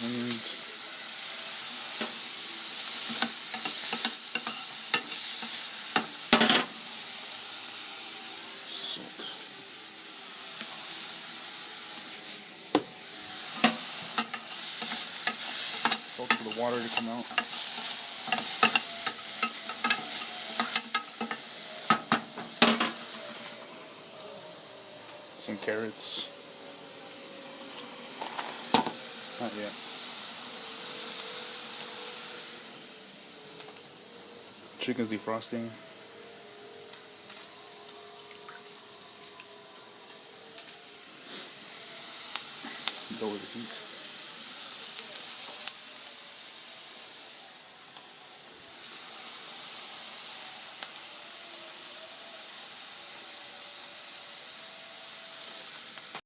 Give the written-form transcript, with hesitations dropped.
onions. Salt. Salt for the water to come out. Some carrots. Not yet. Chicken's defrosting. Lower the heat.